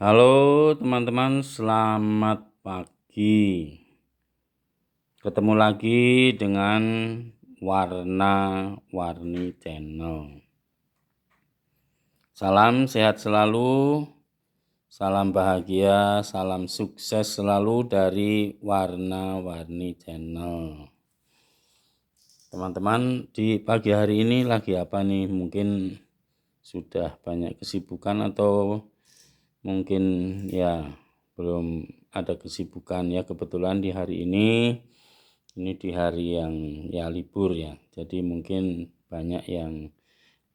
Halo teman-teman, selamat pagi. Ketemu lagi dengan Warna-Warni Channel. Salam sehat selalu, salam bahagia, salam sukses selalu dari Warna-Warni Channel. Teman-teman, di pagi hari ini lagi apa nih? Mungkin sudah banyak kesibukan atau mungkin ya belum ada kesibukan ya. Kebetulan di hari ini di hari yang ya libur ya, jadi mungkin banyak yang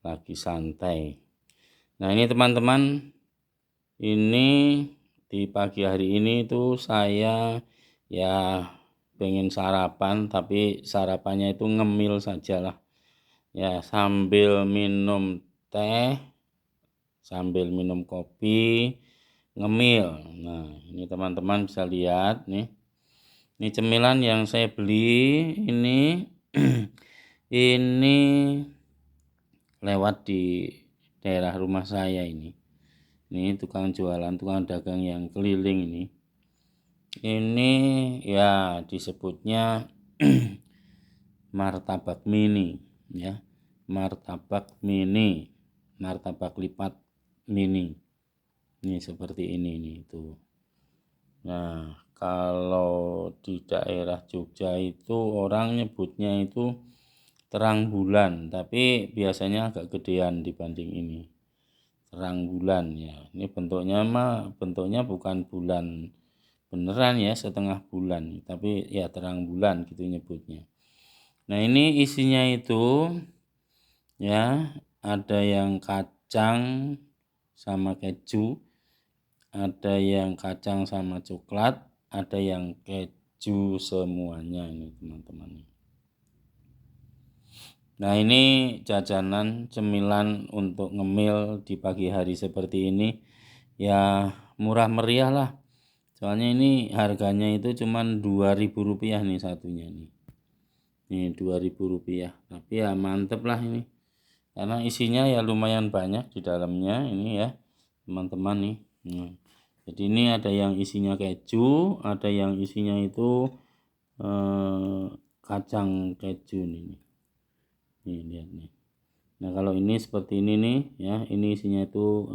lagi santai. Nah ini teman-teman, ini di pagi hari ini tuh saya ya pengen sarapan, tapi sarapannya itu ngemil sajalah ya, sambil minum teh, sambil minum kopi, ngemil. Nah ini teman-teman bisa lihat nih, ini cemilan yang saya beli ini ini lewat di daerah rumah saya ini tukang jualan, tukang dagang yang keliling ini ya disebutnya martabak mini ya, martabak mini, martabak lipat mini. Ini seperti ini itu. Nah, kalau di daerah Jogja itu orang nyebutnya itu terang bulan, tapi biasanya agak gedean dibanding ini. Terang bulan ya. Ini bentuknya bukan bulan beneran ya, setengah bulan, tapi ya terang bulan gitu nyebutnya. Nah, ini isinya itu ya ada yang kacang sama keju, ada yang kacang sama coklat, ada yang keju semuanya ini teman-teman. Nah ini jajanan cemilan untuk ngemil di pagi hari seperti ini ya, murah meriah lah. Soalnya ini harganya itu cuman Rp2.000 nih satunya nih. Ini Rp2.000, tapi ya mantep lah ini. Karena isinya ya lumayan banyak di dalamnya ini ya teman-teman nih. Jadi ini ada yang isinya keju, ada yang isinya itu kacang keju nih. Nih lihat nih. Nah kalau ini seperti ini nih ya, ini isinya itu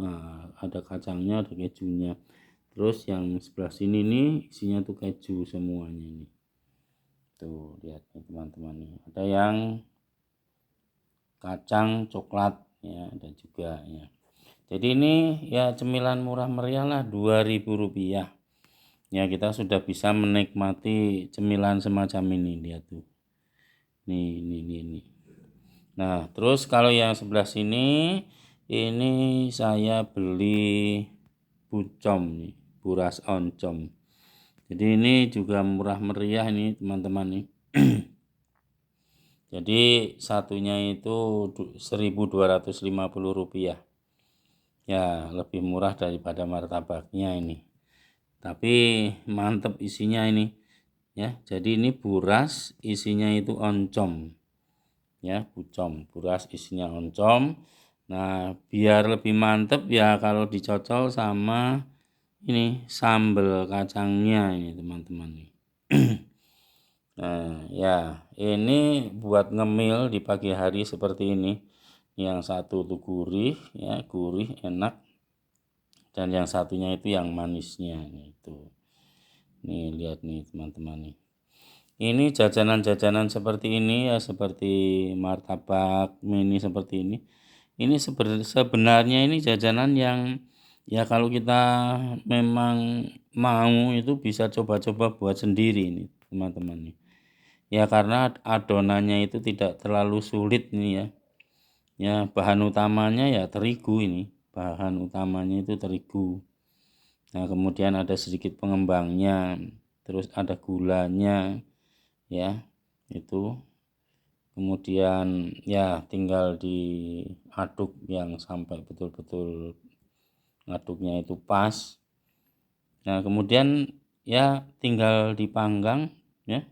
ada kacangnya, ada kejunya. Terus yang sebelah sini nih isinya tuh keju semuanya ini. Tuh lihat nih teman-teman nih. Ada yang kacang coklat ya, ada juga ya. Jadi ini ya cemilan murah meriah lah, Rp2.000. Ya kita sudah bisa menikmati cemilan semacam ini, lihat tuh. Nih. Nah, terus kalau yang sebelah sini ini saya beli bucom nih, buras oncom. Jadi ini juga murah meriah ini teman-teman nih. Jadi satunya itu Rp1.250. Ya, lebih murah daripada martabaknya ini. Tapi mantep isinya ini. Ya, jadi ini buras isinya itu oncom. Ya, bucom, buras isinya oncom. Nah, biar lebih mantep ya kalau dicocol sama ini sambal kacangnya ini teman-teman nih. Nah, ya ini buat ngemil di pagi hari seperti ini. Yang satu tuh gurih ya, gurih enak, dan yang satunya itu yang manisnya itu. Nih lihat nih teman-teman nih. Ini jajanan-jajanan seperti ini ya, seperti martabak mini seperti ini. Ini sebenarnya ini jajanan yang ya kalau kita memang mau itu bisa coba-coba buat sendiri ini teman-teman nih. Ya karena adonannya itu tidak terlalu sulit nih ya. Ya bahan utamanya ya terigu ini. Bahan utamanya itu terigu. Nah kemudian ada sedikit pengembangnya, terus ada gulanya ya itu. Kemudian ya tinggal diaduk yang sampai betul-betul ngaduknya itu pas. Nah kemudian ya tinggal dipanggang ya.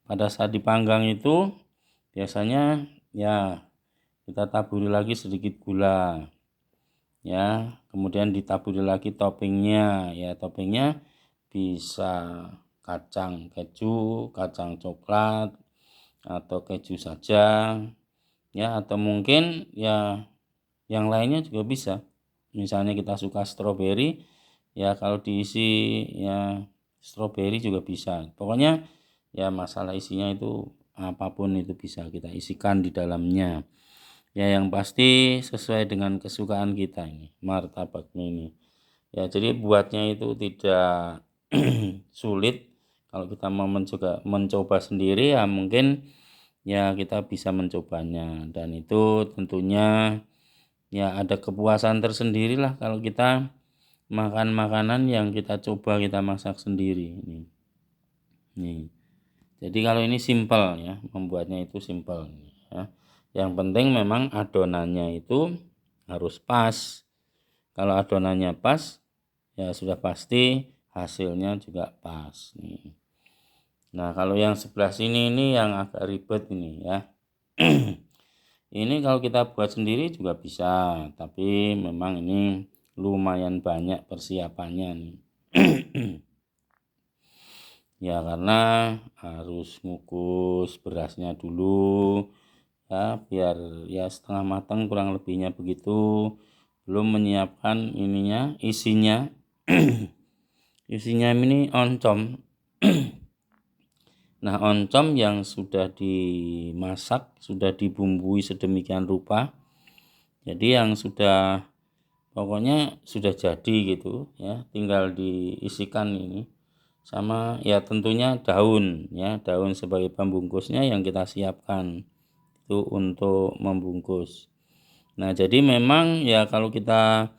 Pada saat dipanggang itu biasanya ya kita taburi lagi sedikit gula ya, kemudian ditaburi lagi toppingnya, ya toppingnya bisa kacang keju, kacang coklat, atau keju saja, ya atau mungkin ya yang lainnya juga bisa. Misalnya kita suka stroberi, ya kalau diisi ya stroberi juga bisa. Pokoknya ya masalah isinya itu apapun itu bisa kita isikan di dalamnya. Ya yang pasti sesuai dengan kesukaan kita ini martabak mini. Ya jadi buatnya itu tidak sulit. Kalau kita mau mencoba sendiri ya mungkin ya kita bisa mencobanya, dan itu tentunya ya ada kepuasan tersendiri lah kalau kita makan makanan yang kita coba kita masak sendiri ini. Nih. Jadi kalau ini simpel ya, membuatnya itu simpel ya. Yang penting memang adonannya itu harus pas. Kalau adonannya pas, ya sudah pasti hasilnya juga pas nih. Nah, kalau yang sebelah sini ini yang agak ribet ini ya. Ini kalau kita buat sendiri juga bisa, tapi memang ini lumayan banyak persiapannya nih. Ya karena harus ngukus berasnya dulu ya biar ya setengah matang kurang lebihnya begitu, belum menyiapkan ininya isinya. Isinya ini oncom. Nah, oncom yang sudah dimasak, sudah dibumbui sedemikian rupa, jadi yang sudah pokoknya sudah jadi gitu ya, tinggal diisikan ini sama ya tentunya daun ya, daun sebagai pembungkusnya yang kita siapkan itu untuk membungkus. Nah, jadi memang ya kalau kita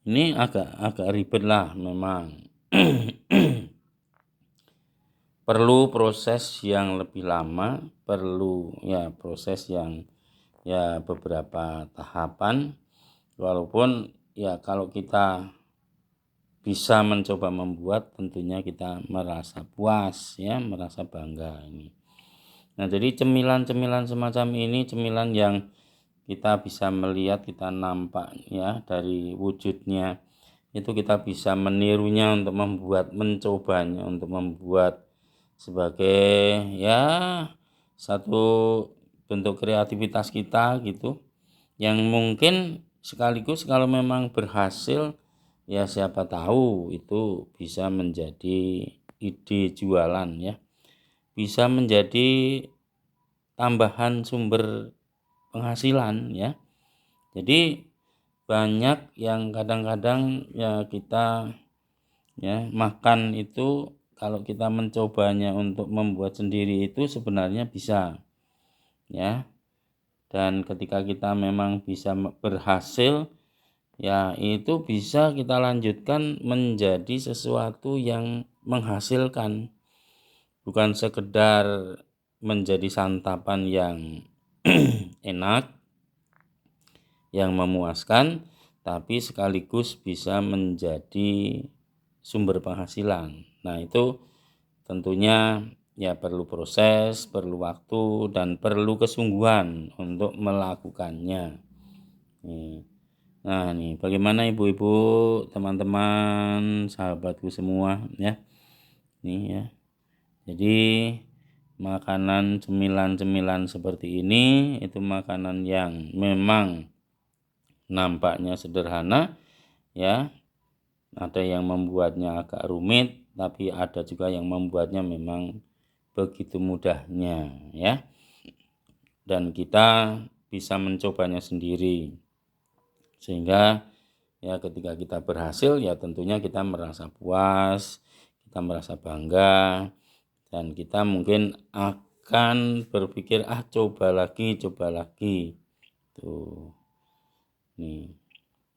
ini agak ribet lah memang. Perlu proses yang lebih lama, perlu ya proses yang ya beberapa tahapan, walaupun ya kalau kita bisa mencoba membuat tentunya kita merasa puas ya, merasa bangga ini. Nah, jadi cemilan-cemilan semacam ini cemilan yang kita bisa melihat, kita nampak ya dari wujudnya, itu kita bisa menirunya untuk mencobanya untuk membuat sebagai ya satu bentuk kreativitas kita gitu, yang mungkin sekaligus kalau memang berhasil ya siapa tahu itu bisa menjadi ide jualan ya, bisa menjadi tambahan sumber penghasilan ya. Jadi banyak yang kadang-kadang ya kita ya makan itu kalau kita mencobanya untuk membuat sendiri itu sebenarnya bisa ya, dan ketika kita memang bisa berhasil ya itu bisa kita lanjutkan menjadi sesuatu yang menghasilkan, bukan sekedar menjadi santapan yang enak, yang memuaskan, tapi sekaligus bisa menjadi sumber penghasilan. Nah, itu tentunya ya perlu proses, perlu waktu, dan perlu kesungguhan untuk melakukannya. Nah, nih bagaimana ibu-ibu, teman-teman, sahabatku semua ya. Nih ya. Jadi makanan cemilan-cemilan seperti ini itu makanan yang memang nampaknya sederhana ya. Ada yang membuatnya agak rumit, tapi ada juga yang membuatnya memang begitu mudahnya ya. Dan kita bisa mencobanya sendiri. Sehingga ya ketika kita berhasil ya tentunya kita merasa puas, kita merasa bangga, dan kita mungkin akan berpikir coba lagi tuh nih.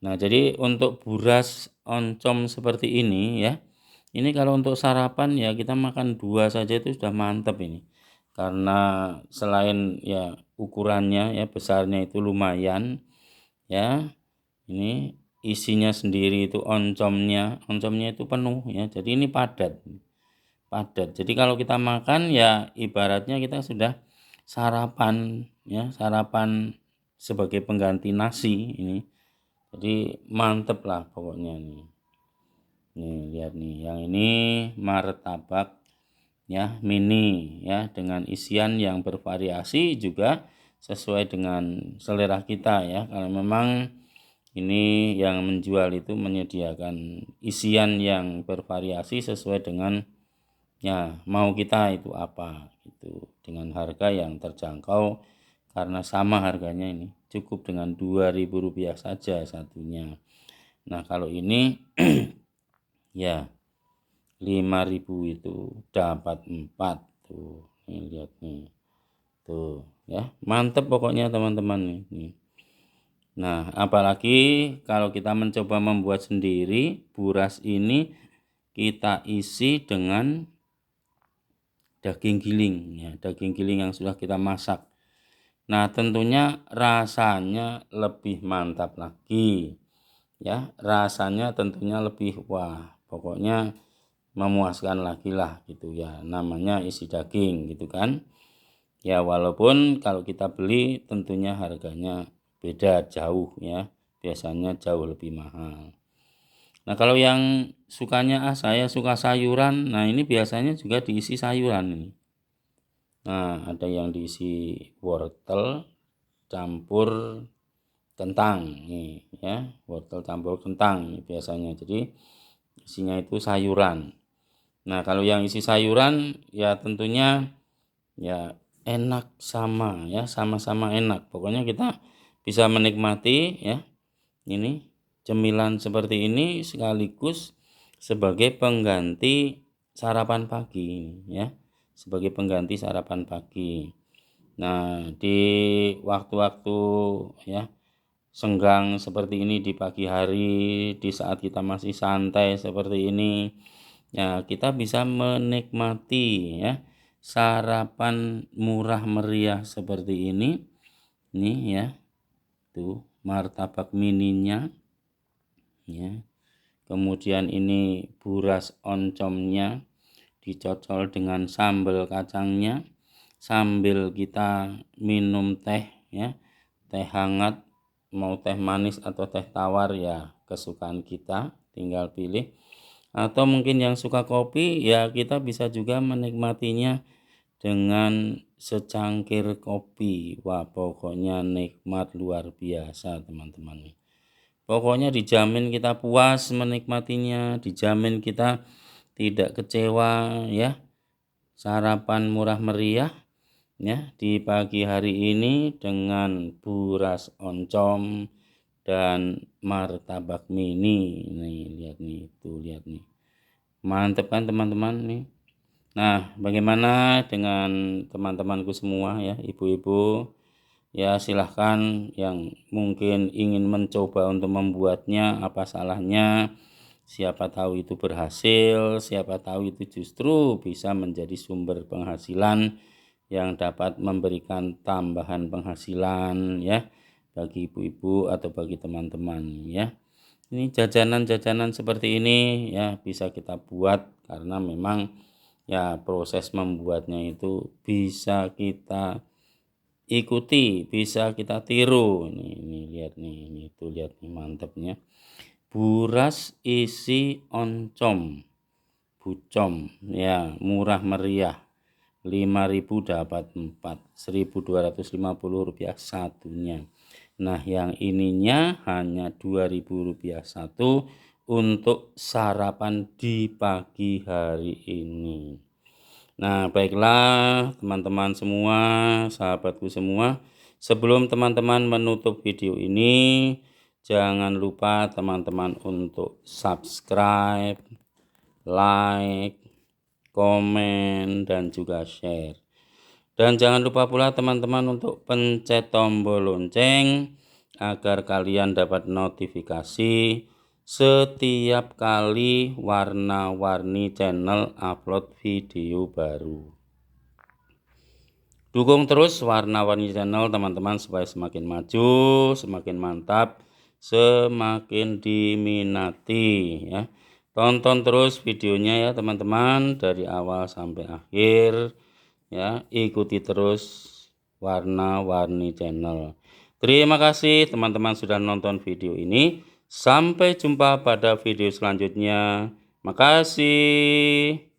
Nah, jadi untuk buras oncom seperti ini ya, ini kalau untuk sarapan ya kita makan 2 saja itu sudah mantap ini. Karena selain ya ukurannya ya besarnya itu lumayan ya, ini isinya sendiri itu oncomnya itu penuh ya. Jadi ini padat. Jadi kalau kita makan ya ibaratnya kita sudah sarapan ya, sarapan sebagai pengganti nasi ini. Jadi mantep lah pokoknya nih. Nih lihat nih, yang ini martabak ya mini ya, dengan isian yang bervariasi juga sesuai dengan selera kita ya. Kalau memang ini yang menjual itu menyediakan isian yang bervariasi sesuai dengan ya mau kita itu apa gitu, dengan harga yang terjangkau karena sama harganya ini cukup dengan Rp2.000 saja satunya. Nah kalau ini ya 5.000 itu dapat 4 tuh. Nih lihat nih. Tuh ya, mantep pokoknya teman-teman nih. Nah, apalagi kalau kita mencoba membuat sendiri, buras ini kita isi dengan daging giling ya, daging giling yang sudah kita masak. Nah, tentunya rasanya lebih mantap lagi. Ya, rasanya tentunya lebih wah, pokoknya memuaskan lagi lah gitu ya. Namanya isi daging gitu kan. Ya, walaupun kalau kita beli tentunya harganya beda jauh ya. Biasanya jauh lebih mahal. Nah, kalau yang sukanya saya suka sayuran. Nah, ini biasanya juga diisi sayuran ini. Nah, ada yang diisi wortel campur kentang nih ya, wortel campur kentang nih biasanya. Jadi isinya itu sayuran. Nah, kalau yang isi sayuran ya tentunya ya enak sama ya, sama-sama enak. Pokoknya kita bisa menikmati ya ini cemilan seperti ini sekaligus sebagai pengganti sarapan pagi ya, sebagai pengganti sarapan pagi. Nah, di waktu-waktu ya senggang seperti ini di pagi hari, di saat kita masih santai seperti ini, ya kita bisa menikmati ya sarapan murah meriah seperti ini. Nih ya, tuh martabak mininya ya. Kemudian ini buras oncomnya dicocol dengan sambal kacangnya sambil kita minum teh ya, teh hangat, mau teh manis atau teh tawar ya kesukaan kita, tinggal pilih. Atau mungkin yang suka kopi ya kita bisa juga menikmatinya dengan secangkir kopi. Wah, pokoknya nikmat luar biasa teman-teman. Pokoknya dijamin kita puas menikmatinya, dijamin kita tidak kecewa ya. Sarapan murah meriah ya di pagi hari ini dengan buras oncom dan martabak mini. Nih lihat nih, tuh lihat nih. Mantep kan teman-teman nih. Nah, bagaimana dengan teman-temanku semua ya, ibu-ibu? Ya silahkan yang mungkin ingin mencoba untuk membuatnya, apa salahnya? Siapa tahu itu berhasil, siapa tahu itu justru bisa menjadi sumber penghasilan yang dapat memberikan tambahan penghasilan ya bagi ibu-ibu atau bagi teman-teman ya. Ini jajanan-jajanan seperti ini ya bisa kita buat karena memang ya proses membuatnya itu bisa kita ikuti, bisa kita tiru. Ini lihat nih, ini tuh lihat nih mantapnya. Buras isi oncom, bucom ya, murah meriah. 5.000 dapat 4, Rp1.250 satunya. Nah, yang ininya hanya Rp2.000 satu untuk sarapan di pagi hari ini. Nah, baiklah teman-teman semua, sahabatku semua, sebelum teman-teman menutup video ini, jangan lupa teman-teman untuk subscribe, like, komen, dan juga share. Dan jangan lupa pula teman-teman untuk pencet tombol lonceng agar kalian dapat notifikasi setiap kali warna-warni channel upload video baru. Dukung terus warna-warni channel teman-teman supaya semakin maju, semakin mantap, semakin diminati ya. Tonton terus videonya ya teman-teman dari awal sampai akhir ya. Ikuti terus warna-warni channel. Terima kasih teman-teman sudah nonton video ini. Sampai jumpa pada video selanjutnya. Makasih.